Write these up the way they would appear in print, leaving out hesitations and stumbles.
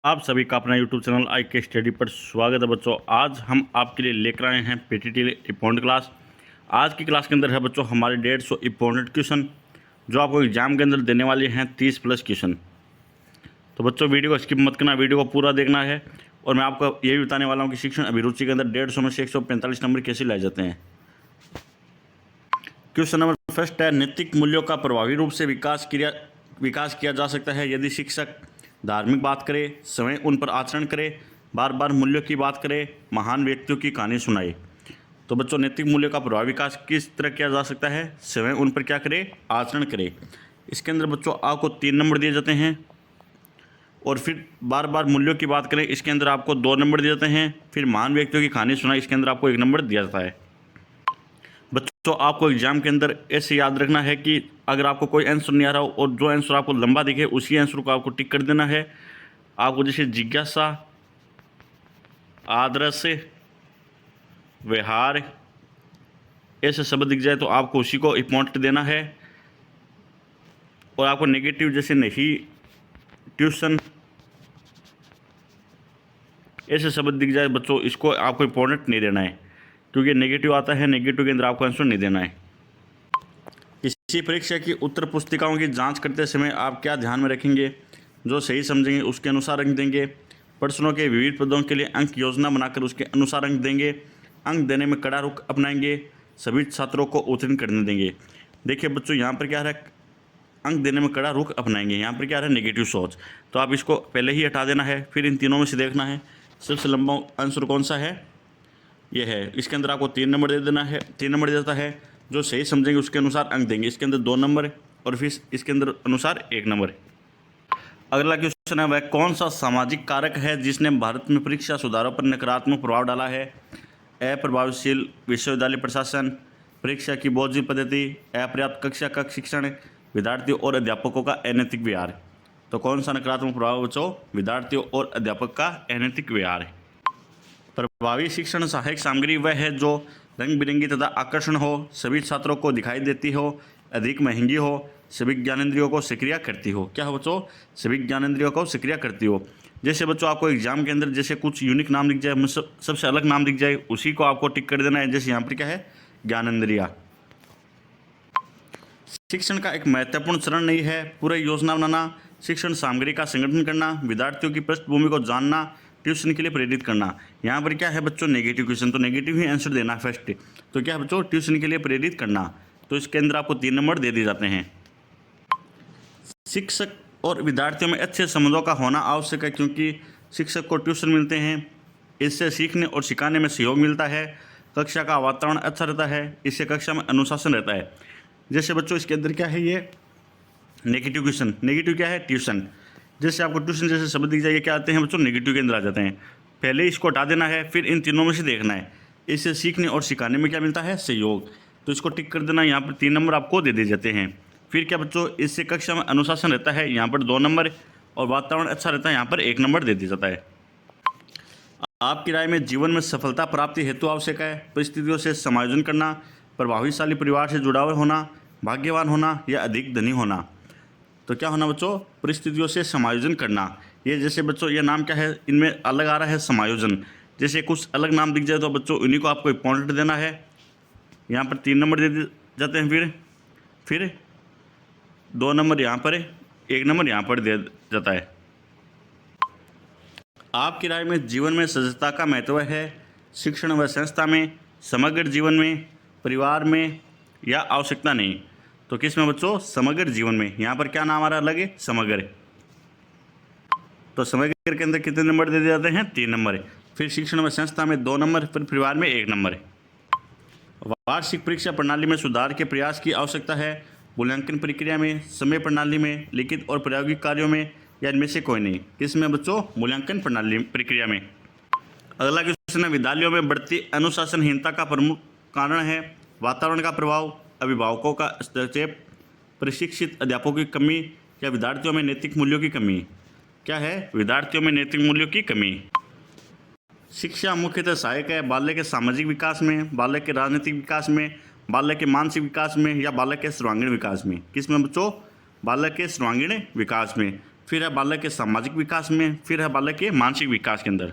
आप सभी का अपना YouTube चैनल आई के स्टडी पर स्वागत है बच्चों। आज हम आपके लिए लेकर आए हैं पीटीटी इंपॉर्टेंट क्लास। आज की क्लास के अंदर है बच्चों हमारे 150 इंपॉर्टेंट क्वेश्चन जो आपको एग्जाम के अंदर देने वाले हैं 30+ क्वेश्चन। तो बच्चों वीडियो को स्किप मत करना, वीडियो को पूरा देखना है। और मैं आपको ये भी बताने वाला हूँ कि शिक्षण अभिरुचि के अंदर 150 में से 145 नंबर कैसे लाए जाते हैं। क्वेश्चन नंबर फर्स्ट है, नैतिक मूल्यों का प्रभावी रूप से विकास किया जा सकता है यदि शिक्षक धार्मिक बात करे, स्वयं उन पर आचरण करे, बार बार मूल्यों की बात करे, महान व्यक्तियों की कहानी सुनाए। तो बच्चों नैतिक मूल्यों का प्रभावी विकास किस तरह किया जा सकता है? स्वयं उन पर क्या करे? आचरण करे। इसके अंदर बच्चों आपको 3 नंबर दिए जाते हैं। और फिर बार बार मूल्यों की बात करें, इसके अंदर आपको 2 नंबर दिए जाते हैं। फिर महान व्यक्तियों की कहानी सुनाए, इसके अंदर आपको 1 नंबर दिया जाता है। बच्चों आपको एग्जाम के अंदर ऐसे याद रखना है कि अगर आपको कोई आंसर नहीं आ रहा हो और जो आंसर आपको लंबा दिखे उसी आंसर को आपको टिक कर देना है। आपको जैसे जिज्ञासा, आदर्श, व्यवहार ऐसे शब्द दिख जाए तो आपको उसी को इम्पोर्टेंट देना है। और आपको नेगेटिव जैसे नहीं, ट्यूशन ऐसे शब्द दिख जाए बच्चों, इसको आपको इम्पोर्टेंट नहीं देना है क्योंकि नेगेटिव आता है, नेगेटिव के अंदर आपको आंसर नहीं देना है। किसी परीक्षा की उत्तर पुस्तिकाओं की जांच करते समय आप क्या ध्यान में रखेंगे? जो सही समझेंगे उसके अनुसार अंक देंगे। प्रश्नों के विविध पदों के लिए अंक योजना बनाकर उसके अनुसार अंक देंगे। अंक देने में कड़ा रुख अपनाएंगे। सभी छात्रों को उत्तीर्ण करने देंगे। देखिए बच्चों यहाँ पर क्या है, अंक देने में कड़ा रुख अपनाएंगे, यहाँ पर क्या है नेगेटिव सोच, तो आप इसको पहले ही हटा देना है। फिर इन तीनों में से देखना है सबसे लंबा आंसर कौन सा है, ये है। इसके अंदर आपको 3 नंबर दे देना है, 3 नंबर देता है। जो सही समझेंगे उसके अनुसार अंक देंगे, इसके अंदर 2 नंबर और फिर इसके अंदर अनुसार 1 नंबर। अगला क्वेश्चन है, वह कौन सा सामाजिक कारक है जिसने भारत में परीक्षा सुधारों पर नकारात्मक प्रभाव डाला है? अप्रभावशील विश्वविद्यालय प्रशासन, परीक्षा की बोझिल पद्धति, अपर्याप्त कक्षा का शिक्षण, विद्यार्थियों और अध्यापकों का अनैतिक व्यवहार। तो कौन सा नकारात्मक प्रभाव बच्चों? विद्यार्थियों और अध्यापक का अनैतिक व्यवहार है। प्रभावी शिक्षण सहायक सामग्री वह है जो रंग बिरंगी तथा आकर्षण हो, सभी छात्रों को दिखाई देती हो, अधिक महंगी हो, सभी ज्ञानेंद्रियों को सक्रिय करती हो। क्या हो बच्चों? सभी ज्ञानेंद्रियों को सक्रिय करती हो। जैसे बच्चों आपको एग्जाम के अंदर जैसे कुछ यूनिक नाम दिख जाए, सबसे अलग नाम दिख जाए, उसी को आपको टिक कर देना है। जैसे यहाँ पर क्या है, ज्ञानेंद्रिया। शिक्षण का एक महत्वपूर्ण चरण नहीं है पूरी योजना बनाना, शिक्षण सामग्री का संगठन करना, विद्यार्थियों की पृष्ठभूमि को जानना, ट्यूशन के लिए प्रेरित करना। यहाँ पर क्या है बच्चों, नेगेटिव क्वेश्चन, तो नेगेटिव ही आंसर देना फर्स्ट। तो क्या है बच्चों, ट्यूशन के लिए प्रेरित करना। तो इसके अंदर आपको 3 नंबर दे दिए जाते हैं। शिक्षक और विद्यार्थियों में अच्छे संबंधों का होना आवश्यक है क्योंकि शिक्षक को ट्यूशन मिलते हैं, इससे सीखने और सिखाने में सहयोग मिलता है। कक्षा का वातावरण अच्छा रहता है, इससे कक्षा में अनुशासन रहता है। जैसे बच्चों इसके अंदर क्या है, ये नेगेटिव क्वेश्चन, नेगेटिव क्या है, ट्यूशन। जैसे आपको ट्यूशन जैसे शब्द दिख जाएंगे, क्या आते हैं बच्चों, नेगेटिव के अंदर आ जाते हैं। पहले इसको हटा देना है, फिर इन तीनों में से देखना है, इससे सीखने और सिखाने में क्या मिलता है, सहयोग। तो इसको टिक कर देना, यहाँ पर 3 नंबर आपको दे दिए जाते हैं। फिर क्या बच्चों, इससे कक्षा में अनुशासन रहता है, यहाँ पर 2 नंबर, और वातावरण अच्छा रहता है, यहाँ पर 1 नंबर दे दिया जाता है। आपकी राय में जीवन में सफलता प्राप्ति हेतु आवश्यक है परिस्थितियों से समायोजन करना, प्रभावशाली परिवार से जुड़ा हुआ होना, भाग्यवान होना या अधिक धनी होना। तो क्या होना बच्चों, परिस्थितियों से समायोजन करना। ये जैसे बच्चों ये नाम क्या है, इनमें अलग आ रहा है समायोजन। जैसे कुछ अलग नाम दिख जाए तो बच्चों उन्हीं को आपको इम्पोर्टेंट देना है। यहाँ पर 3 नंबर दे दिए जाते हैं, फिर 2 नंबर यहाँ पर, 1 नंबर यहाँ पर दे जाता है। आपकी राय में जीवन में सजगता का महत्व है शिक्षण व संस्था में, समग्र जीवन में, परिवार में या आवश्यकता नहीं। तो किस में बच्चों, समग्र जीवन में। यहाँ पर क्या नाम आ रहा है, अलग है, समग्र। तो समग्र के अंदर कितने नंबर दे दिए जाते हैं, 3 नंबर। फिर शिक्षण व संस्था में 2 नंबर, फिर परिवार में 1 नंबर। वार्षिक परीक्षा प्रणाली में सुधार के प्रयास की आवश्यकता है, मूल्यांकन प्रक्रिया में, समय प्रणाली में, लिखित और प्रायोगिक कार्यों में या इनमें से कोई नहीं। किसमें बच्चों, मूल्यांकन प्रणाली प्रक्रिया में। अगला क्वेश्चन है, विद्यालयों में बढ़ती अनुशासनहीनता का प्रमुख कारण है वातावरण का प्रभाव, अभिभावकों का हस्तक्षेप, प्रशिक्षित अध्यापकों की कमी या विद्यार्थियों में नैतिक मूल्यों की कमी। क्या है, विद्यार्थियों में नैतिक मूल्यों की कमी। शिक्षा मुख्यतः सहायक है बालक के सामाजिक विकास में, बालक के राजनीतिक विकास में, बालक के मानसिक विकास में या बालक के सर्वांगीण विकास में। किसमें बच्चों, बालक के सर्वांगीण विकास में। फिर है बालक के सामाजिक विकास में, फिर है बालक के मानसिक विकास के अंदर।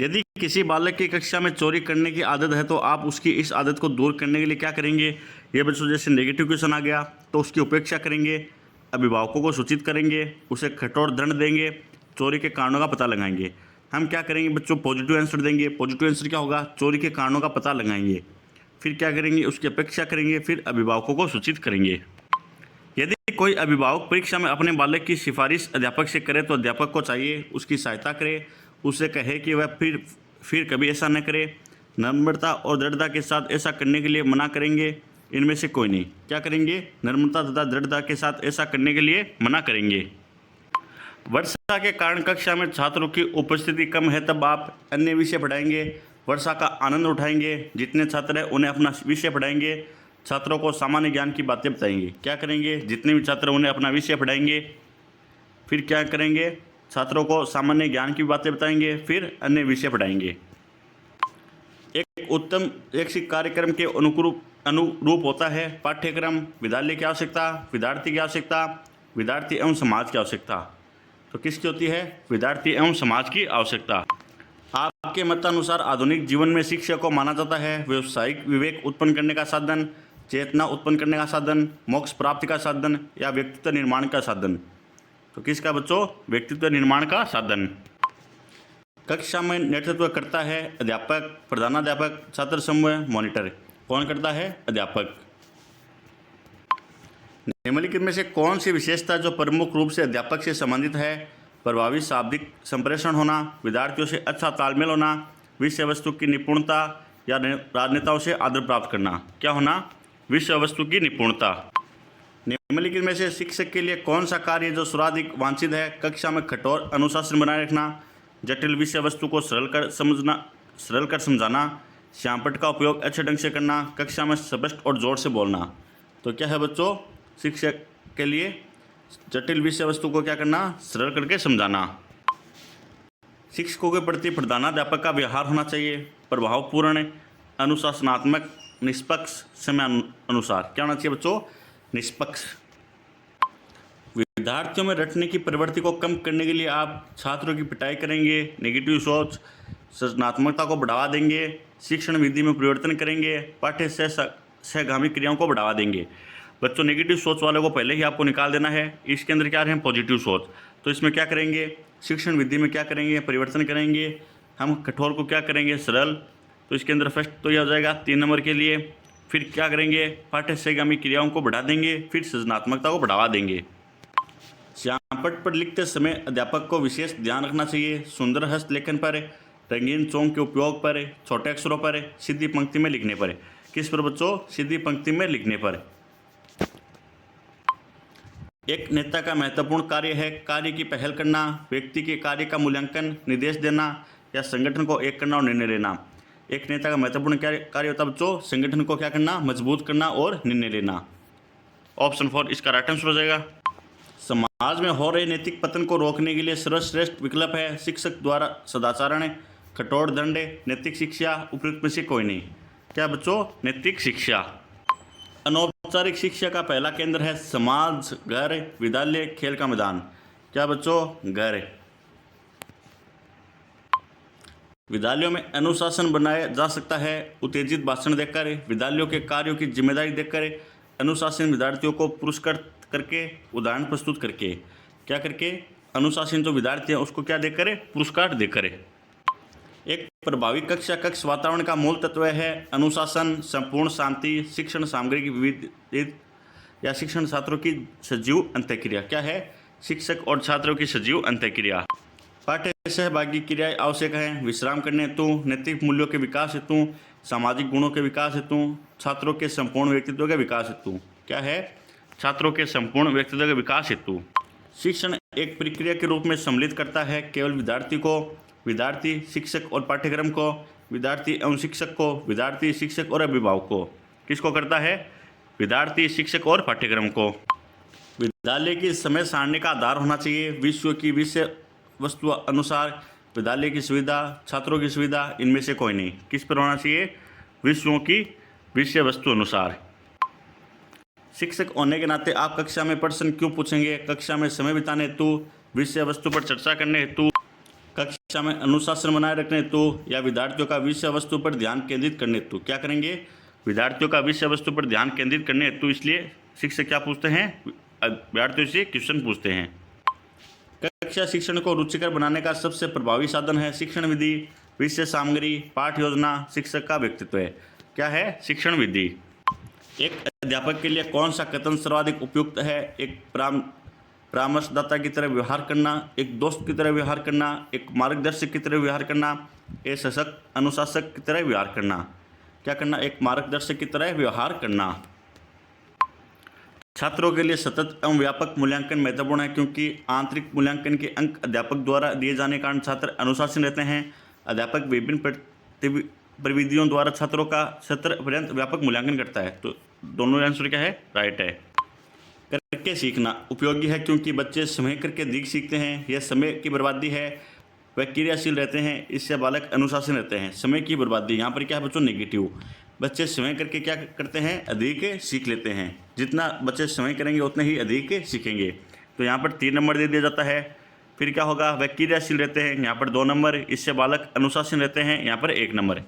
यदि किसी बालक की कक्षा में चोरी करने की आदत है तो आप उसकी इस आदत को दूर करने के लिए क्या करेंगे? ये बच्चों जैसे नेगेटिव क्वेश्चन आ गया तो उसकी उपेक्षा करेंगे, अभिभावकों को सूचित करेंगे, उसे कठोर दंड देंगे, चोरी के कारणों का पता लगाएंगे। हम क्या करेंगे बच्चों? पॉजिटिव आंसर देंगे। पॉजिटिव आंसर क्या होगा? चोरी के कारणों का पता लगाएंगे। फिर क्या करेंगे? उसकी अपेक्षा करेंगे, फिर अभिभावकों को सूचित करेंगे। यदि कोई अभिभावक परीक्षा में अपने बालक की सिफारिश अध्यापक से करे तो अध्यापक को चाहिए उसकी सहायता करे, उसे कहे कि वह फिर कभी ऐसा न करे। नम्रता और दृढ़ता के साथ ऐसा करने के लिए मना करेंगे। इनमें से कोई नहीं। क्या करेंगे? नम्रता तथा दृढ़ता के साथ ऐसा करने के लिए मना करेंगे। वर्षा के कारण कक्षा में छात्रों की उपस्थिति कम है तब आप अन्य विषय पढ़ाएंगे, वर्षा का आनंद उठाएंगे। जितने छात्र हैं उन्हें अपना विषय पढ़ाएंगे, छात्रों को सामान्य ज्ञान की बातें बताएंगे। क्या करेंगे? जितने भी छात्र उन्हें अपना विषय पढ़ाएंगे। फिर क्या करेंगे? छात्रों को सामान्य ज्ञान की बातें बताएंगे, फिर अन्य विषय पढ़ाएंगे। एक उत्तम शैक्षिक कार्यक्रम के अनुरूप होता है पाठ्यक्रम, विद्यालय की आवश्यकता, विद्यार्थी की आवश्यकता, विद्यार्थी एवं समाज की आवश्यकता। तो किसकी होती है? विद्यार्थी एवं समाज की आवश्यकता। आपके मतानुसार आधुनिक जीवन में शिक्षा को माना जाता है व्यावसायिक विवेक उत्पन्न करने का साधन, चेतना उत्पन्न करने का साधन, मोक्ष प्राप्ति का साधन या व्यक्तित्व निर्माण का साधन? तो किसका बच्चों? व्यक्तित्व निर्माण का साधन। कक्षा में नेतृत्व करता है अध्यापक, प्रधानाध्यापक, छात्र समूह, मॉनिटर। कौन करता है? अध्यापक। निम्नलिखित में से कौन सी विशेषता जो प्रमुख रूप से अध्यापक से संबंधित है? प्रभावी शाब्दिक संप्रेषण होना, विद्यार्थियों से अच्छा तालमेल होना, विषय वस्तु की निपुणता या राजनेताओं से आदर प्राप्त करना। क्या होना? विषय वस्तु की निपुणता। निम्नलिखित में से शिक्षक के लिए कौन सा कार्य जो सर्वाधिक वांछित है? कक्षा में कठोर अनुशासन बनाए रखना, जटिल विषय वस्तु को सरल कर समझाना, श्यामपट्ट का उपयोग अच्छे ढंग से करना, कक्षा में स्पष्ट और जोर से बोलना। तो क्या है बच्चों? शिक्षक के लिए जटिल विषय वस्तु को क्या करना? सरल करके समझाना। शिक्षकों के प्रति प्रधानाध्यापक का व्यवहार होना चाहिए प्रभावपूर्ण, अनुशासनात्मक, निष्पक्ष, समय अनुसार। क्या होना चाहिए बच्चों? निष्पक्ष। विद्यार्थियों में रटने की प्रवृत्ति को कम करने के लिए आप छात्रों की पिटाई करेंगे, नेगेटिव सोच, सृजनात्मकता को बढ़ावा देंगे, शिक्षण विधि में परिवर्तन करेंगे, पाठ्य सहगामी क्रियाओं को बढ़ावा देंगे। बच्चों नेगेटिव सोच वालों को पहले ही आपको निकाल देना है। इसके अंदर क्या है? पॉजिटिव सोच। तो इसमें क्या करेंगे? शिक्षण विधि में क्या करेंगे? परिवर्तन करेंगे। हम कठोर को क्या करेंगे? सरल। तो इसके अंदर फर्स्ट तो यह हो जाएगा 3 नंबर के लिए। फिर क्या करेंगे? पाठ्य सहगामी क्रियाओं को बढ़ा देंगे, फिर सृजनात्मकता को बढ़ावा देंगे। श्यामपट्ट पर लिखते समय अध्यापक को विशेष ध्यान रखना चाहिए सुंदर हस्तलेखन पर, रंगीन चौक के उपयोग पर, छोटे अक्षरों पर, सीधी पंक्ति में लिखने पर। किस पर बच्चों? सीधी पंक्ति में लिखने पर। एक नेता का महत्वपूर्ण कार्य है कार्य की पहल करना, व्यक्ति के कार्य का मूल्यांकन, निर्देश देना या संगठन को एक करना और निर्णय लेना। एक नेता का महत्वपूर्ण कार्य होता है बच्चों संगठन को क्या करना? मजबूत करना और निर्णय लेना। ऑप्शन 4 इसका राइट आंसर हो जाएगा। समाज में हो रहे नैतिक पतन को रोकने के लिए सर्वश्रेष्ठ विकल्प है शिक्षक द्वारा सदाचरण, कठोर दंड, नैतिक शिक्षा। उपयुक्त में से कोई नहीं। क्या बच्चों? नैतिक शिक्षा। अनौपचारिक शिक्षा का पहला केंद्र है समाज, घर, विद्यालय, खेल का मैदान। क्या बच्चों? घर। विद्यालयों में अनुशासन बनाया जा सकता है उत्तेजित भाषण देकर, विद्यालयों के कार्यों की जिम्मेदारी देकर, अनुशासन विद्यार्थियों को पुरस्कृत करके, उदाहरण प्रस्तुत करके। क्या करके? अनुशासन जो विद्यार्थी है उसको क्या देकर? पुरस्कार देकर। एक प्रभावी कक्ष वातावरण का मूल तत्व है अनुशासन, संपूर्ण शांति, शिक्षण सामग्री की विविध या शिक्षण छात्रों की सजीव अंतःक्रिया। क्या है? शिक्षक और छात्रों की सजीव अंतःक्रिया। पाठ्य सहभागी क्रियाएं आवश्यक हैं विश्राम करने हेतु, नैतिक मूल्यों के विकास हेतु, सामाजिक गुणों के विकास हेतु, छात्रों के संपूर्ण व्यक्तित्व के विकास हेतु। क्या है? छात्रों के संपूर्ण व्यक्तित्व के विकास हेतु। शिक्षण एक प्रक्रिया के रूप में सम्मिलित करता है केवल विद्यार्थी को, विद्यार्थी, शिक्षक और पाठ्यक्रम को, विद्यार्थी एवं शिक्षक को, विद्यार्थी, शिक्षक और अभिभावक को। किसको करता है? विद्यार्थी, शिक्षक और पाठ्यक्रम को। विद्यालय की समय सारणी का आधार होना चाहिए विश्व की विषय वस्तु अनुसार, विद्यालय की सुविधा, छात्रों की सुविधा। इनमें से कोई नहीं। किस पर होना चाहिए? विषयों की विषय वस्तु अनुसार। शिक्षक होने के नाते आप कक्षा में प्रश्न क्यों पूछेंगे? कक्षा में समय बिताने हेतु, विषय वस्तु पर चर्चा करने हेतु, कक्षा में अनुशासन बनाए रखने हेतु, या विद्यार्थियों का विषय वस्तु पर ध्यान केंद्रित करने हेतु। क्या करेंगे? विद्यार्थियों का विषय वस्तु पर ध्यान केंद्रित करने हेतु इसलिए शिक्षक क्या पूछते हैं? विद्यार्थियों से क्वेश्चन पूछते हैं। कक्षा शिक्षण को रुचिकर बनाने का सबसे प्रभावी साधन है शिक्षण विधि, विषय सामग्री, पाठ योजना, शिक्षक का व्यक्तित्व है। क्या है? शिक्षण विधि। एक अध्यापक के लिए कौन सा कथन सर्वाधिक उपयुक्त है? एक परामर्शदाता की तरह व्यवहार करना, एक दोस्त की तरह व्यवहार करना, एक मार्गदर्शक की तरह व्यवहार करना, एक सशक्त अनुशासक की तरह व्यवहार करना। क्या करना? एक मार्गदर्शक की तरह व्यवहार करना। छात्रों के लिए सतत एवं व्यापक मूल्यांकन महत्वपूर्ण है क्योंकि आंतरिक मूल्यांकन के अंक अध्यापक द्वारा दिए जाने के कारण छात्र अनुशासित रहते हैं। अध्यापक विभिन्न प्रविधियों द्वारा छात्रों का सत्र पर्यंत व्यापक मूल्यांकन करता है। तो दोनों आंसर क्या है? राइट है। करके सीखना उपयोगी है क्योंकि बच्चे समय करके अधिक सीखते हैं। यह समय की बर्बादी है, वह क्रियाशील रहते हैं, इससे बालक अनुशासन रहते हैं। समय की बर्बादी यहाँ पर क्या है बच्चों? नेगेटिव। बच्चे समय करके क्या करते हैं? अधिक सीख लेते हैं। जितना बच्चे समय करेंगे उतने ही अधिक सीखेंगे। तो यहाँ पर 3 नंबर दे दिया जाता है। फिर क्या होगा? वह क्रियाशील रहते हैं, यहाँ पर 2 नंबर, इससे बालक अनुशासन रहते हैं, यहाँ पर 1 नंबर।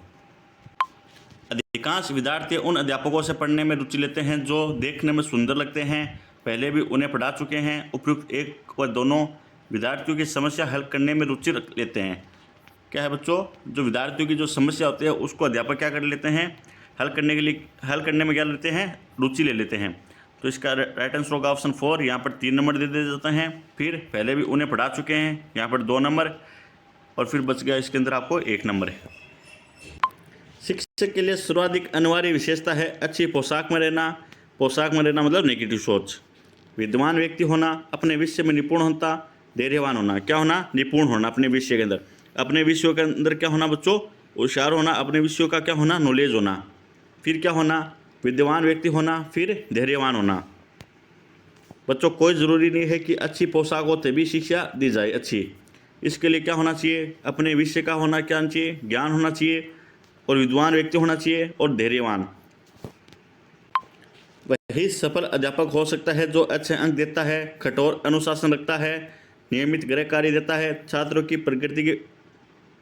अधिकांश विद्यार्थी उन अध्यापकों से पढ़ने में रुचि लेते हैं जो देखने में सुंदर लगते हैं, पहले भी उन्हें पढ़ा चुके हैं। उपयुक्त एक व दोनों विद्यार्थियों की समस्या हल करने में रुचि लेते हैं। क्या है बच्चों? जो विद्यार्थियों की जो समस्या होती है उसको अध्यापक क्या कर लेते हैं? हल करने में क्या लेते हैं? रुचि ले लेते हैं। तो इसका राइट आंसर होगा ऑप्शन 4। यहाँ पर 3 नंबर दे दिए जाते हैं। फिर पहले भी उन्हें पढ़ा चुके हैं, यहाँ पर 2 नंबर, और फिर बच गया इसके अंदर आपको 1 नंबर है। शिक्षक के लिए सर्वाधिक अनिवार्य विशेषता है अच्छी पोशाक में रहना। पोशाक में रहना मतलब नेगेटिव सोच। विद्वान व्यक्ति होना, अपने विषय में निपुण होता, धैर्यवान होना। क्या होना? निपुण होना अपने विषय के अंदर। अपने विषयों के अंदर क्या होना बच्चों? होशियार होना। अपने विषयों का क्या होना? नॉलेज होना। फिर क्या होना? विद्वान व्यक्ति होना, फिर धैर्यवान होना। बच्चों कोई ज़रूरी नहीं है कि अच्छी पोशाक हो तभी शिक्षा दी जाए अच्छी। इसके लिए क्या होना चाहिए? अपने विषय का होना क्या चाहिए? ज्ञान होना चाहिए, और विद्वान व्यक्ति होना चाहिए, और धैर्यवान। वही सफल अध्यापक हो सकता है जो अच्छे अंक देता है, कठोर अनुशासन रखता है, नियमित गृह कार्य देता है, छात्रों की प्रगति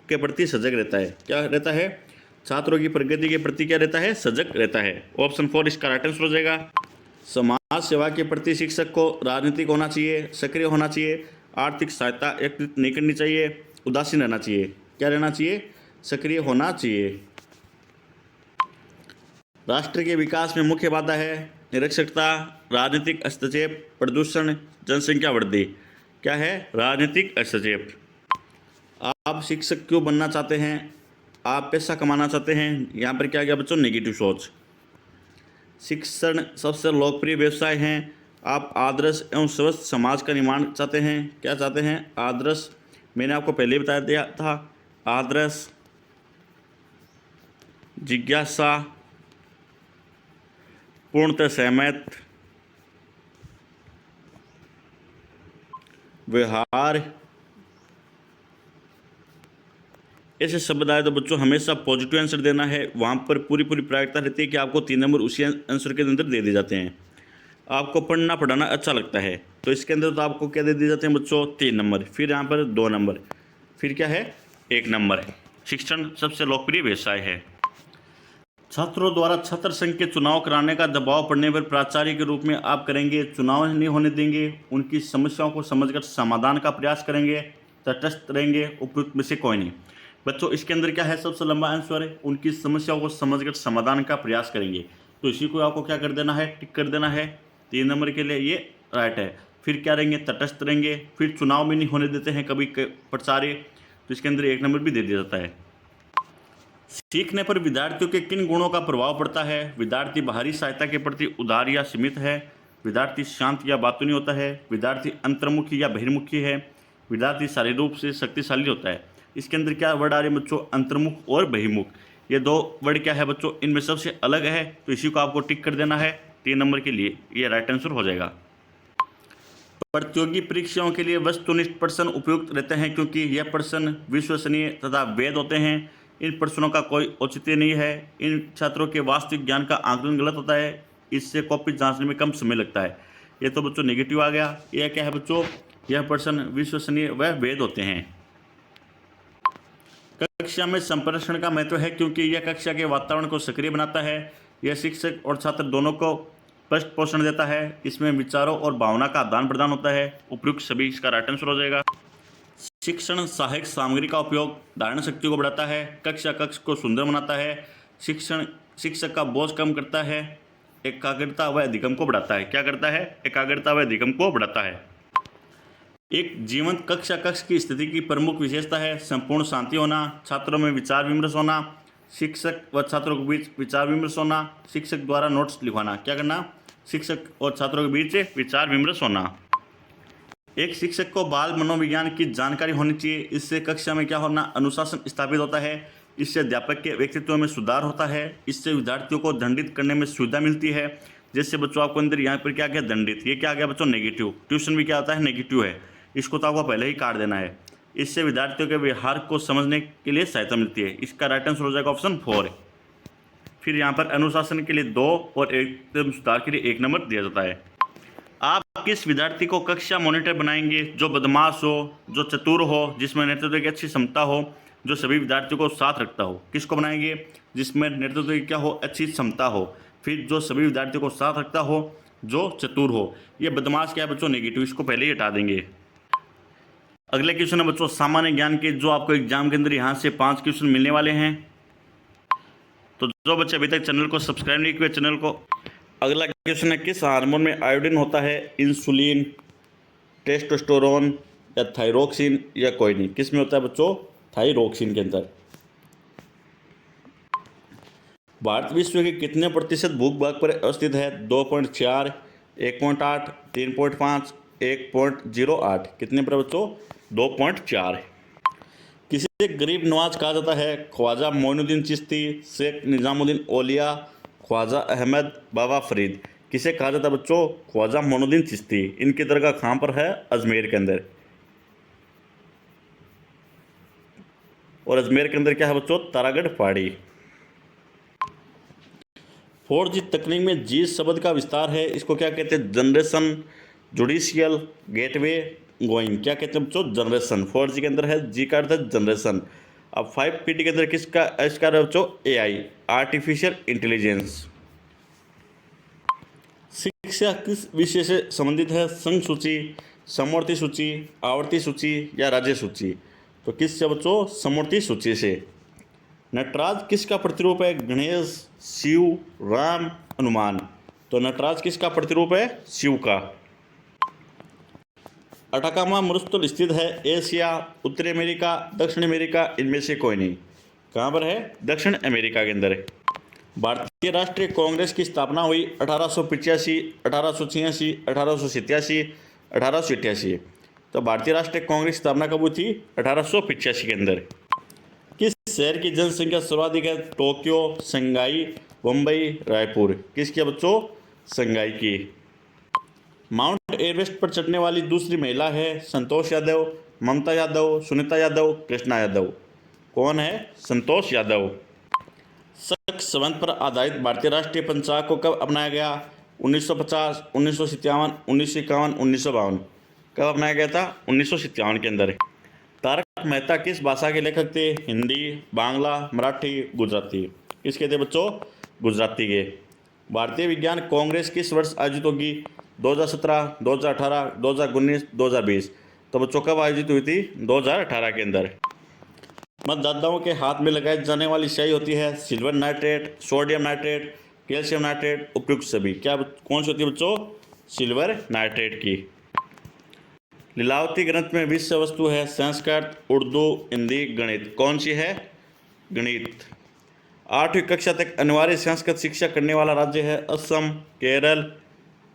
के प्रति सजग रहता है। क्या रहता है? छात्रों की प्रगति के प्रति क्या रहता है? सजग रहता है। ऑप्शन 4 इसका राइट आंसर हो जाएगा। समाज सेवा के प्रति शिक्षक को राजनीतिक होना चाहिए, सक्रिय होना चाहिए, आर्थिक सहायता एकत्रित नहीं करनी चाहिए, उदासीन रहना चाहिए। क्या रहना चाहिए? सक्रिय होना चाहिए। राष्ट्र के विकास में मुख्य बाधा है निरक्षरता, राजनीतिक हस्तक्षेप, प्रदूषण, जनसंख्या वृद्धि। क्या है? राजनीतिक हस्तक्षेप। आप शिक्षक क्यों बनना चाहते हैं? आप पैसा कमाना चाहते हैं। यहाँ पर क्या गया बच्चों? नेगेटिव सोच। शिक्षण सबसे लोकप्रिय व्यवसाय हैं। आप आदर्श एवं स्वस्थ समाज का निर्माण चाहते हैं। क्या चाहते हैं? आदर्श। मैंने आपको पहले बता दिया था, आदर्श, जिज्ञासा, पूर्णतः सहमत, व्यवहार, ऐसे शब्द आए तो बच्चों हमेशा पॉजिटिव आंसर देना है। वहाँ पर पूरी प्रायोरिकता रहती है कि आपको 3 नंबर उसी आंसर के अंदर दे दिए जाते हैं। आपको पढ़ना पढ़ाना अच्छा लगता है तो इसके अंदर तो आपको क्या दे दिए जाते हैं बच्चों? 3 नंबर। फिर यहाँ पर 2 नंबर, फिर क्या है? 1 नंबर। शिक्षण सबसे लोकप्रिय व्यवसाय है। छात्रों द्वारा छात्र संघ के चुनाव कराने का दबाव पड़ने पर प्राचार्य के रूप में आप करेंगे? चुनाव नहीं होने देंगे, उनकी समस्याओं को समझकर समाधान का प्रयास करेंगे, तटस्थ रहेंगे, उपयुक्त में से कोई नहीं। बच्चों इसके अंदर क्या है? सबसे लंबा आंसर है उनकी समस्याओं को समझकर समाधान का प्रयास करेंगे। तो इसी को आपको क्या कर देना है? टिक कर देना है। 3 नंबर के लिए ये राइट है। फिर क्या रहेंगे? तटस्थ रहेंगे। फिर चुनाव भी नहीं होने देते हैं कभी प्राचार्य, तो इसके अंदर 1 नंबर भी दे दिया जाता है। सीखने पर विद्यार्थियों के किन गुणों का प्रभाव पड़ता है? विद्यार्थी बाहरी सहायता के प्रति उदार या सीमित है, विद्यार्थी शांत या बातूनी होता है, विद्यार्थी अंतर्मुखी या बहिर्मुखी है, विद्यार्थी शारीरिक रूप से शक्तिशाली होता है। इसके अंदर क्या वर्ड आ रहे हैं बच्चों? अंतर्मुख और बहिर्मुख। ये 2 वर्ड क्या है बच्चों? इनमें सबसे अलग है, तो इसी को आपको टिक कर देना है 3 नंबर के लिए। ये राइट आंसर हो जाएगा। प्रतियोगी परीक्षाओं के लिए वस्तुनिष्ठ प्रश्न उपयुक्त रहते हैं क्योंकि यह प्रश्न विश्वसनीय तथा वैध होते हैं। इन प्रश्नों का कोई औचित्य नहीं है। इन छात्रों के वास्तविक ज्ञान का आकलन गलत होता है। इससे कॉपी जांचने में कम समय लगता है। ये तो बच्चों नेगेटिव आ गया। यह क्या है बच्चों, यह पर्सन विश्वसनीय व वैध होते हैं। कक्षा में संप्रेषण का महत्व है क्योंकि यह कक्षा के वातावरण को सक्रिय बनाता है। यह शिक्षक और छात्र दोनों को पृष्ठ पोषण देता है। इसमें विचारों और भावना का आदान प्रदान होता है। उपयुक्त सभी इसका राइट आंसर हो जाएगा। शिक्षण सहायक सामग्री का उपयोग धारण शक्ति को बढ़ाता है। कक्षा कक्ष को सुंदर बनाता है। शिक्षण शिक्षक का बोझ कम करता है। एकाग्रता व अधिगम को बढ़ाता है। क्या करता है? एकाग्रता व अधिगम को बढ़ाता है। एक जीवंत कक्षा कक्ष की स्थिति की प्रमुख विशेषता है संपूर्ण शांति होना, छात्रों में विचार विमर्श होना, शिक्षक व छात्रों के बीच विचार विमर्श होना, शिक्षक द्वारा नोट्स लिखवाना। क्या करना? शिक्षक और छात्रों के बीच विचार विमर्श होना। एक शिक्षक को बाल मनोविज्ञान की जानकारी होनी चाहिए। इससे कक्षा में क्या होना? अनुशासन स्थापित होता है। इससे अध्यापक के व्यक्तित्व में सुधार होता है। इससे विद्यार्थियों को दंडित करने में सुविधा मिलती है। जैसे बच्चों आपको अंदर यहाँ पर क्या दंडित, ये क्या आ गया बच्चों? नेगेटिव। ट्यूशन भी क्या होता है? नेगेटिव है। इसको तो आपको पहले ही काट देना है। इससे विद्यार्थियों के व्यवहार को समझने के लिए सहायता मिलती है। इसका राइट आंसर हो जाएगा ऑप्शन 4। फिर यहाँ पर अनुशासन के लिए 2 और एकदम सुधार के लिए 1 नंबर दिया जाता है। आप किस विद्यार्थी को कक्षा मॉनिटर बनाएंगे? जो बदमाश हो, जो चतुर हो, जिसमें नेतृत्व की अच्छी क्षमता हो, जो सभी विद्यार्थियों को साथ रखता हो। किसको बनाएंगे? जिसमें नेतृत्व की क्या हो? अच्छी क्षमता हो। फिर जो सभी विद्यार्थियों को साथ रखता हो, जो चतुर हो। ये बदमाश क्या है बच्चों? नेगेटिव। इसको पहले ही हटा देंगे। अगले क्वेश्चन है बच्चों सामान्य ज्ञान के, जो आपको एग्जाम के अंदर यहाँ से 5 क्वेश्चन मिलने वाले हैं। तो जो बच्चे अभी तक चैनल को सब्सक्राइब नहीं किए, चैनल को। अगला क्वेश्चन है किस हार्मोन में आयोडीन होता है? इंसुलिन, टेस्टोस्टेरोन या थायरोक्सिन या कोई नहीं। किस में होता है बच्चों? थायरोक्सिन के अंदर। भारत विश्व के कितने प्रतिशत भूभाग पर अवस्थित है? 2.4, 1.8, 3.5, 1.08। कितने पर बच्चों? 2.4। किसे गरीब नवाज कहा जाता है? ख्वाजा मोइनुद्दीन चिश्ती, शेख निजामुद्दीन औलिया, ख्वाजा अहमद, बाबा फरीद। किसे कहा जाता है बच्चों? ख्वाजा मोइनुद्दीन चिश्ती। इनकी दरगाह कहाँ पर है? अजमेर के अंदर। और अजमेर के अंदर क्या है बच्चों? तारागढ़ पहाड़ी। 4G तकनीक में जी शब्द का विस्तार है। इसको क्या कहते हैं? Generation, judicial, gateway, going. क्या कहते हैं बच्चों? जनरेशन। 4G के अंदर है, जी का अर्थ है जनरेशन। अब 5PT के अंदर किसका आविष्कार है बच्चों? AI, artificial intelligence. शिक्षा किस विषय से संबंधित है? संघ सूची, समवर्ती सूची, आवर्ती सूची या राज्य सूची। तो किससे बच्चों? समवर्ती सूची से। नटराज किसका प्रतिरूप है? गणेश, शिव, राम, हनुमान। तो नटराज किसका प्रतिरूप है? शिव का। अटाकामा मरुस्थल स्थित है? एशिया, उत्तरी अमेरिका, दक्षिण अमेरिका, इनमें से कोई नहीं। कहाँ पर है? दक्षिण अमेरिका के अंदर है। भारतीय राष्ट्रीय कांग्रेस की स्थापना हुई 1885, 1886, 1887, 1888। तो भारतीय राष्ट्रीय कांग्रेस की स्थापना कब हुई थी? 1885 के अंदर। किस शहर की जनसंख्या सर्वाधिक है? Tokyo, Shanghai, Mumbai, Raipur. किसकी है बच्चों? शंघाई की। माउंट एवरेस्ट पर चढ़ने वाली दूसरी महिला है? संतोष यादव, ममता यादव, सुनीता यादव, कृष्णा यादव। कौन है? संतोष यादव। शक संबंध पर आधारित भारतीय राष्ट्रीय पंचांग को कब अपनाया गया? 1950, 1957, 1951, 1952। कब अपनाया गया था? 1957 के अंदर। तारक मेहता किस भाषा के लेखक थे? हिंदी, बांग्ला, मराठी, गुजराती। किसके थे बच्चों? गुजराती के। भारतीय विज्ञान कांग्रेस किस वर्ष आयोजित होगी? 2017, 2018, 2019, 2020। तो बच्चों कब आयोजित हुई थी? 2018 के अंदर। मतदाताओं के हाथ में लगाई जाने वाली स्याही होती है? Silver nitrate, sodium nitrate, calcium nitrate, उपयुक्त सभी। क्या कौन सी होती है बच्चों? सिल्वर नाइट्रेट की। लीलावती ग्रंथ में विषय वस्तु है? संस्कृत, उर्दू, हिंदी, गणित। कौन सी है? गणित। 8वीं कक्षा तक अनिवार्य संस्कृत शिक्षा करने वाला राज्य है? असम, केरल,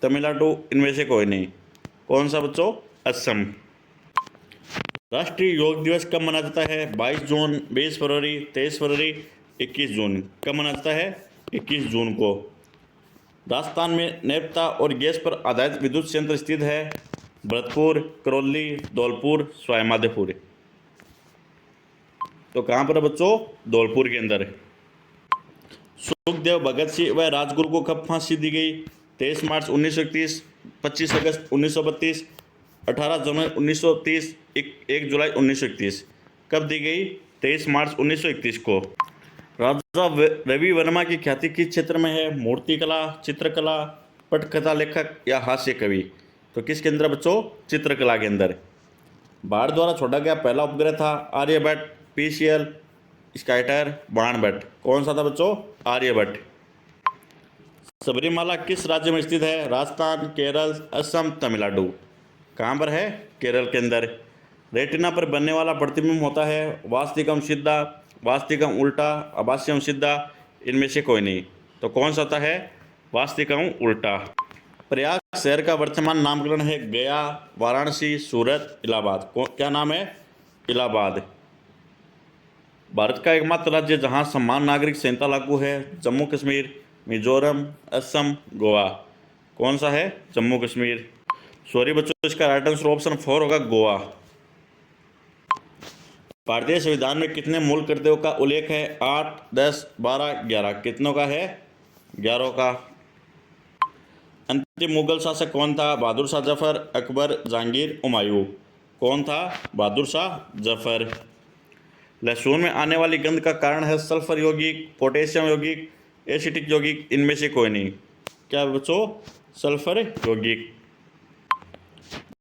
तमिलनाडु, इनमें से कोई नहीं। कौन सा बच्चों? असम। राष्ट्रीय योग दिवस कब मनाया जाता है? 22 जून, 20 फरवरी, 23 फरवरी, 21 जून। कब मनाया जाता है? 21 जून को। राजस्थान में नेपता और गैस पर आधारित विद्युत संयंत्र स्थित है? भरतपुर, करौली, धौलपुर, सवाईमाधोपुर। तो कहाँ पर है बच्चों? धौलपुर के अंदर। सुखदेव, भगत सिंह व राजगुरु को कब फांसी दी गई? 23 मार्च 1931, 25 अगस्त 1932, 18 जनवरी 1930, 1 जुलाई 1931। कब दी गई? 23 मार्च 1931 को। राजा रवि वर्मा की ख्याति किस क्षेत्र में है? मूर्तिकला, चित्रकला, पटकथा लेखक या हास्य कवि? तो किसके अंदर बच्चों? चित्रकला के अंदर। भारत द्वारा छोड़ा गया पहला उपग्रह था आर्यभट्ट, पीसीएल, स्काइटर, बाणभट्ट। कौन सा था बच्चों? आर्यभट्ट। सबरीमाला किस राज्य में स्थित है? राजस्थान, केरल, असम, तमिलनाडु। कहाँ पर है? केरल के अंदर। रेटिना पर बनने वाला प्रतिबिंब होता है वास्तविकम सीधा, वास्तविकम उल्टा, आभास्यम सीधा, इनमें से कोई नहीं। तो कौन सा होता है? वास्तविकम उल्टा। प्रयाग शहर का वर्तमान नामकरण है गया, वाराणसी, सूरत, इलाहाबाद। क्या नाम है? इलाहाबाद। भारत का एकमात्र राज्य जहां समान नागरिक संहिता लागू है? जम्मू कश्मीर, मिजोरम, असम, गोवा। कौन सा है? जम्मू कश्मीर। सॉरी बच्चों, इसका राइट आंसर ऑप्शन 4 होगा, गोवा। भारतीय संविधान में कितने मूल कर्तव्यों का उल्लेख है? 8, 10, 12, 11। कितनों का है? 11 का। अंतिम मुगल शासक कौन था? बहादुर शाह जफर, अकबर, जहांगीर, हुमायूं। कौन था? बहादुर शाह जफर। लहसुन में आने वाली गंध का कारण है सल्फर यौगिक, पोटेशियम यौगिक, एसिटिक यौगिक, इनमें से कोई नहीं। क्या बच्चों? सल्फर यौगिक।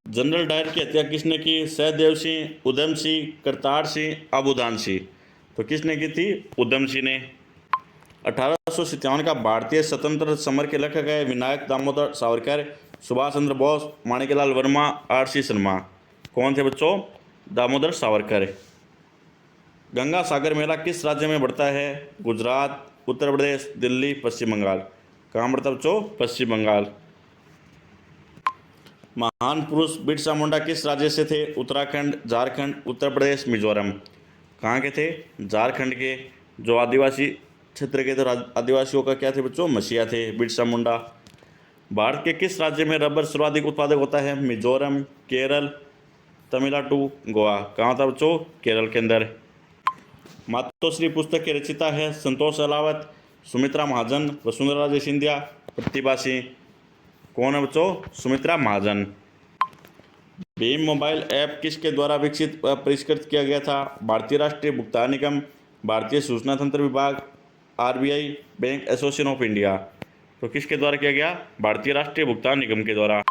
जनरल डायर की हत्या किसने की? सहदेव सिंह, उधम सिंह, करतार सिंह, अबुदान सिंह। तो किसने की थी? उधम सिंह ने। 1857 का भारतीय स्वतंत्र समर के लेखक है विनायक दामोदर सावरकर, सुभाष चंद्र बोस, माणिकलाल वर्मा, आर.सी. शर्मा। कौन थे बच्चों? दामोदर सावरकर। गंगा सागर मेला किस राज्य में बढ़ता है? गुजरात, उत्तर प्रदेश, दिल्ली, पश्चिम बंगाल। कहाँ बढ़ता बच्चों? पश्चिम बंगाल। महान पुरुष बिरसा मुंडा किस राज्य से थे? उत्तराखंड, झारखंड, उत्तर प्रदेश, मिजोरम। कहाँ के थे? झारखंड के। जो आदिवासी क्षेत्र के थे, आदिवासियों का क्या थे बच्चों? मसीहा थे बिरसा मुंडा। भारत के किस राज्य में रबर सर्वाधिक उत्पादक होता है? मिजोरम, केरल, तमिलनाडु, गोवा। कहाँ था बच्चों? केरल के अंदर। मातोश्री पुस्तक के रचिता है संतोष अहलावत, सुमित्रा महाजन, वसुंधरा राजे सिंधिया, प्रतिभा सिंह। कौन है बच्चों? सुमित्रा महाजन। भीम मोबाइल ऐप किसके द्वारा विकसित व परिष्कृत किया गया था? भारतीय राष्ट्रीय भुगतान निगम, भारतीय सूचना तंत्र विभाग, RBI, bank association of India. तो किसके द्वारा किया गया? भारतीय राष्ट्रीय भुगतान निगम के द्वारा।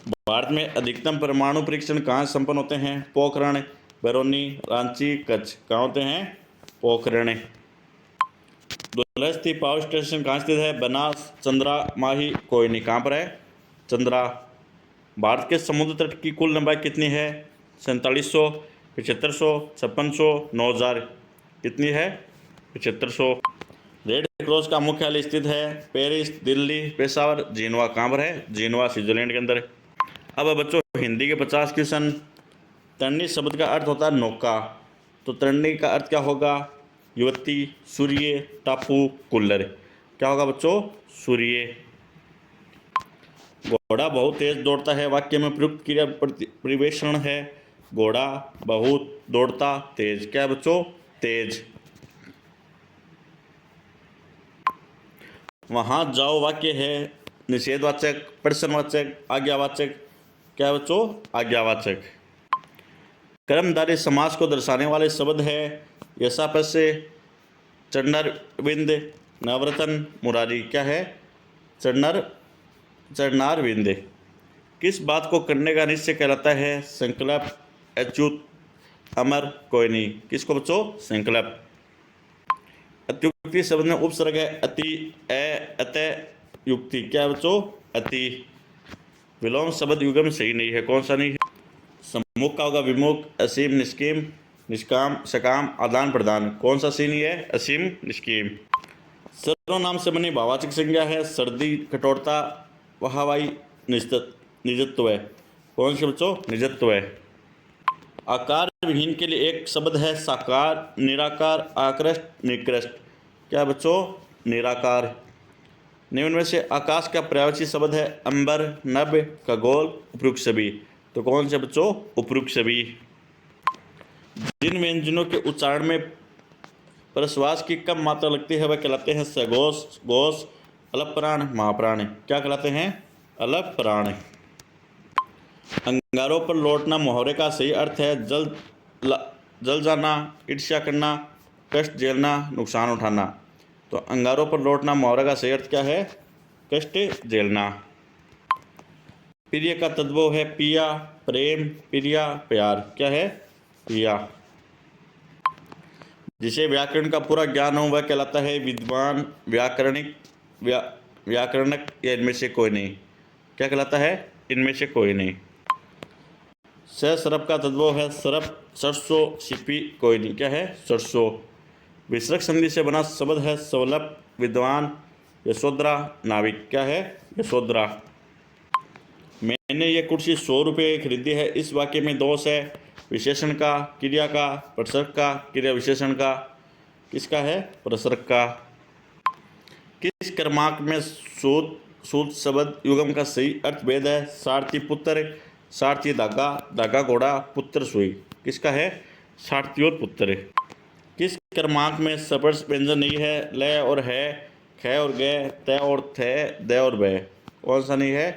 भारत में अधिकतम परमाणु परीक्षण कहाँ संपन्न होते हैं? पोखरण, बरौनी, रांची, कच्छ। कहाँ होते हैं? पोखरण। दुलहस्ती पावर स्टेशन कहाँ स्थित है? बनास, चंद्रा, माही, कोयनी। कहाँ पर है? चंद्रा। भारत के समुद्र तट की कुल लंबाई कितनी है? 4700, 7500, 5600, 9000। कितनी है? 7500। रेड क्रॉस का मुख्यालय स्थित है पेरिस, दिल्ली, पेशावर, जिनेवा। कहाँ पर है? जिनेवा, स्विट्जरलैंड के अंदर। अब बच्चों हिंदी के 50 क्वेश्चन। तरणी शब्द का अर्थ होता है नौका, तो तरणी का अर्थ क्या होगा? युवती, सूर्य, टापू, कुल्लर। क्या होगा बच्चों? सूर्य। घोड़ा बहुत तेज दौड़ता है वाक्य में प्रयुक्त क्रिया परिवेषण है घोड़ा बहुत दौड़ता तेज। क्या बच्चों? तेज। वहां जाओ वाक्य है निषेधवाचक, प्रश्नवाचक, आज्ञावाचक। क्या बच्चों? आज्ञावाचक। कर्मधारय समास को दर्शाने वाले शब्द है यशापस्य, चरणरविंद, नवरत्न, मुरारी। क्या है? चरणारविंद। किस बात को करने का निश्चय कहलाता है? संकल्प, अच्युत, अमर, कोई नहीं। किसको बच्चों? संकल्प। अत्युक्ति शब्द में उपसर्ग है अति, अतः, युक्ति। क्या बच्चों? अति। विलोम शब्द युगम सही नहीं है। कौन सा नहीं है? सम्मुख का होगा विमुख, असीम, निष्कीम, निष्काम, सकाम, आदान प्रदान। कौन सा सही नहीं है? असीम, निष्कीम। सर्वनाम से बनी भाववाचक संज्ञा है सर्दी, कठोरता, वाहवाई, निजत्व। कौन से बच्चों? निजत्व। आकार विहीन के लिए एक शब्द है साकार, निराकार, आकृष्ट, निकृष्ट। क्या बच्चों? निराकार। निम्न में से आकाश का पर्यायवाची शब्द है अंबर, नभ, खगोल, उपयुक्त सभी। तो कौन से बच्चों? उपयुक्त सभी। जिन व्यंजनों के उच्चारण में प्रश्वास की कम मात्रा लगती है वह कहलाते हैं सघोष, घोष, अलप प्राण, महाप्राण। क्या कहलाते हैं? अलप प्राण। अंगारों पर लौटना मुहावरे का सही अर्थ है जल जाना, ईर्ष्या करना, कष्ट झेलना, नुकसान उठाना। तो अंगारों पर लौटना मुहावरे का सही अर्थ क्या है? कष्ट झेलना। प्रिय का तद्भव है पिया, प्रेम, प्रिया, प्यार। क्या है? पिया। जिसे व्याकरण का पूरा ज्ञान हो वह कहलाता है विद्वान, व्याकरणक या इनमें से कोई नहीं। क्या कहलाता है? इनमें से कोई नहीं। सरप का तद्भव है सरप, सरसों, सिपी, कोई नहीं। क्या है? सरसों। विसर्ग संधि से बना शब्द है सवलप, विद्वान, यशोधरा, नाविक। क्या है? यशोधरा। मैंने ये कुर्सी 100 रुपये खरीदी है। इस वाक्य में दोष है विशेषण का, क्रिया का, प्रसर्ग का, क्रिया विशेषण का। किसका है? प्रसर्ग का। किस क्रमांक में सूत शब्द युगम का सही अर्थ भेद है? सारथी पुत्र, सारथी धागा, धागा घोड़ा, पुत्र सुई। किसका है? सारथी और पुत्र। किस क्रमांक में स्पर्श व्यंजन नहीं है? ल और है, ख और ग, त और थ, द और ब। कौन सा नहीं है?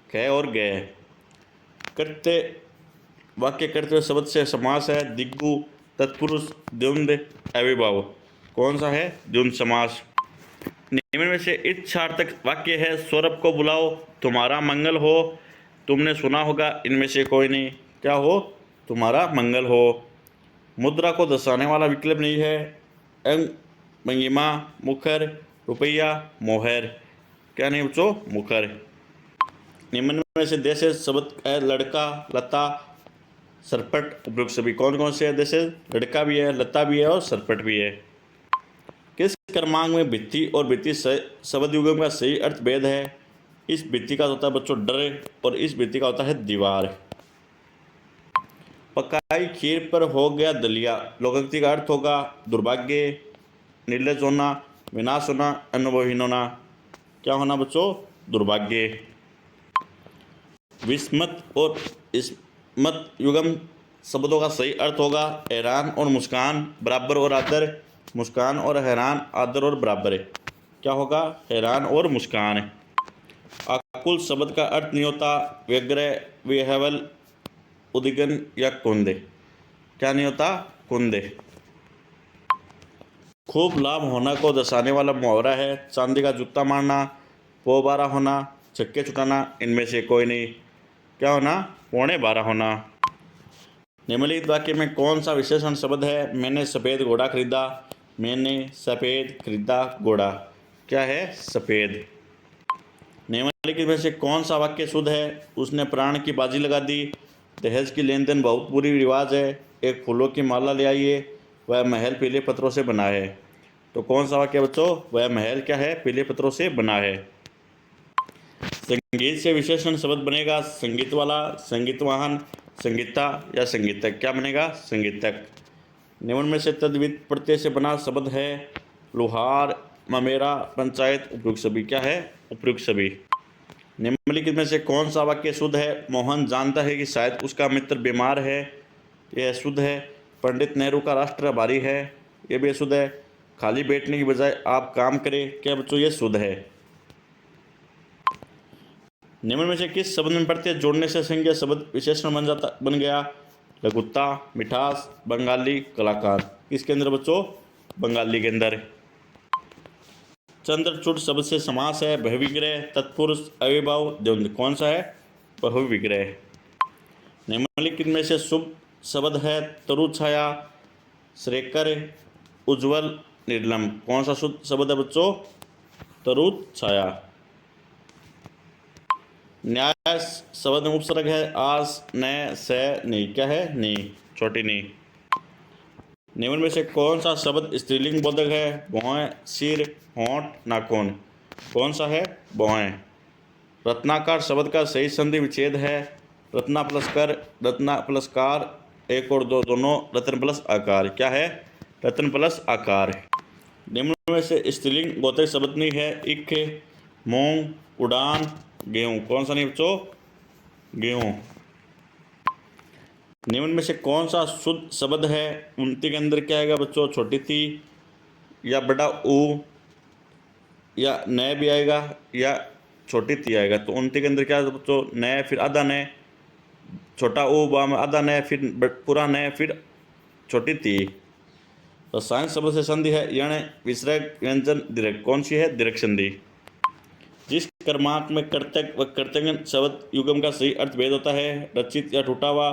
ख और ग। कृत्य वाक्य करते हुए शब्द से समास है दिग्गु, तत्पुरुष, द्वंद्व, अविभाव। कौन सा है? द्वंद्व समास। निम्न में से इच्छार्थक वाक्य है सौरभ को बुलाओ, तुम्हारा मंगल हो। तुमने सुना होगा इनमें से कोई नहीं। क्या हो? तुम्हारा मंगल हो। मुद्रा को दर्शाने वाला विकल्प नहीं है अंग, भंगिमा, मुखर, रुपया, मोहर। क्या नहीं बच्चों? मुखर। निम्न में से देश शब्द है लड़का, लता, सरपट, उपयुक्त सभी। कौन कौन से है देश? लड़का भी है, लता भी है और सरपट भी है। किस क्रमांक में भित्ति और भित्ति शब्द युगम का सही अर्थ भेद है? इस भित्ति का होता है बच्चों डर और इस भित्ति का होता है दीवार। पकाई खीर पर हो गया दलिया, लोकोक्ति का अर्थ होगा दुर्भाग्य, निर्लज होना, विनाश होना, अनुभवहीन होना। क्या होना बच्चों? दुर्भाग्य। विस्मत और स्मत युगम शब्दों का सही अर्थ होगा हैरान और मुस्कान, बराबर और आदर, मुस्कान और हैरान, आदर और बराबर। क्या होगा? हैरान और मुस्कान। आकुल शब्द का अर्थ नहीं होता व्यग्र, विहवल, उदिगन या कुंदे। क्या नहीं होता? कुंदे। खूब लाभ होना को दर्शाने वाला मुहावरा है चांदी का जूता मारना, पौबारा होना, छक्के छुटाना। इनमें से कोई नहीं। क्या होना? 12:15 होना। निम्नलिखित वाक्य में कौन सा विशेषण शब्द है? मैंने सफ़ेद घोड़ा खरीदा, मैंने सफ़ेद खरीदा घोड़ा। क्या है? सफ़ेद। निम्नलिखित में से कौन सा वाक्य शुद्ध है? उसने प्राण की बाजी लगा दी, दहेज की लेन देन बहुत बुरी रिवाज है, एक फूलों की माला ले आइए, वह महल पीले पत्थरों से बना है। तो कौन सा वाक्य बच्चों? वह महल क्या है? पीले पत्थरों से बना है। संगीत से विशेषण शब्द बनेगा संगीत वाला, संगीतवाहन, संगीता या संगीतक। क्या बनेगा? संगीतक। निम्न में से तद्वित प्रत्यय से बना शब्द है लुहार, ममेरा, पंचायत, उपयुक्त सभी। क्या है? उपयुक्त सभी। निम्नलिखित में से कौन सा वाक्य शुद्ध है? मोहन जानता है कि शायद उसका मित्र बीमार है। यह शुद्ध है। पंडित नेहरू का राष्ट्र आभारी है। यह भी शुद्ध है। खाली बैठने की बजाय आप काम करें। क्या बच्चों? ये शुद्ध है। निम्न में से किस शब्द में प्रत्यय जोड़ने से संज्ञा शब्द विशेषण बन गया? लघुता, मिठास, बंगाली, कलाकार। किसके अंदर बच्चों? बंगाली के अंदर। चंद्रचूड़ शब्द से समास है बहुविग्रह, तत्पुरुष, अविभाव, द्वंद्व। कौन सा है? बहुविग्रह। निम्नलिखित में से शुभ शब्द है तरु छाया, श्रेकर, उज्ज्वल, निर्लम। कौन सा शुद्ध शब्द है बच्चों? तरु छाया। न्याय शब्द में उपसर्ग है आस, न, से, नी। क्या है? नी, छोटी नी। निम्न में से कौन सा शब्द स्त्रीलिंग बोधक है? भौहें, सिर, होंठ, नाखून। कौन सा है? भौहें। रत्नाकार शब्द का सही संधि विच्छेद है रत्ना प्लस कर, रत्ना प्लस कार, एक और दो दोनों, रत्न प्लस आकार। क्या है? रत्न प्लस आकार। निम्न में से स्त्रीलिंग बोधक शब्द नहीं है इक, मूंग, उड़ान, गेहूँ। कौन सा नहीं बच्चों? गेहूँ। निम्न में से कौन सा शुद्ध शब्द है? उनती के अंदर क्या आएगा बच्चों? छोटी थी, या बड़ा ऊ या न भी आएगा या छोटी ती आएगा। तो उनती के अंदर क्या है बच्चों, न फिर आधा न, छोटा ऊ बा में आधा न, फिर पूरा न, फिर छोटी ती। तो साइंस शब्द से संधि है यानी विसर्ग व्यंजन दीर्घ। कौन सी है? दीर्घ संधि। जिस क्रमांक में कर्तक व कर्तज्ञ शब्द युग्म का सही अर्थ भेद होता है, रचित या टूटा हुआ,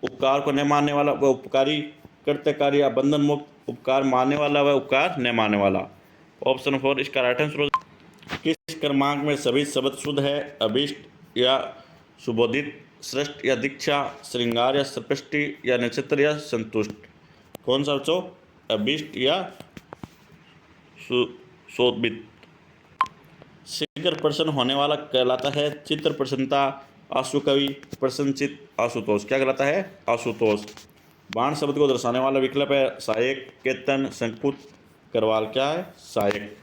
उपकार को न मानने वाला व उपकारी, कर्तकारी या बंधन मुक्त, उपकार मानने वाला व उपकार न मानने वाला। ऑप्शन 4 इसका राइट आंसर। किस क्रमांक में सभी शब्द शुद्ध है? अभीष्ट या सुबोधित, श्रेष्ठ या दीक्षा, श्रृंगार या सृष्टि या नक्षत्र या संतुष्ट। कौन सा बच्चों? अभीष्ट या सुशोभित। शीघ्र प्रसन्न होने वाला कहलाता है चित्र प्रसन्नता, आशु कवि, प्रसन्नचित, आशुतोष। क्या कहलाता है? आशुतोष। बाण शब्द को दर्शाने वाला विकल्प है सहायक, केतन, संकुत, करवाल। क्या है? सहायक।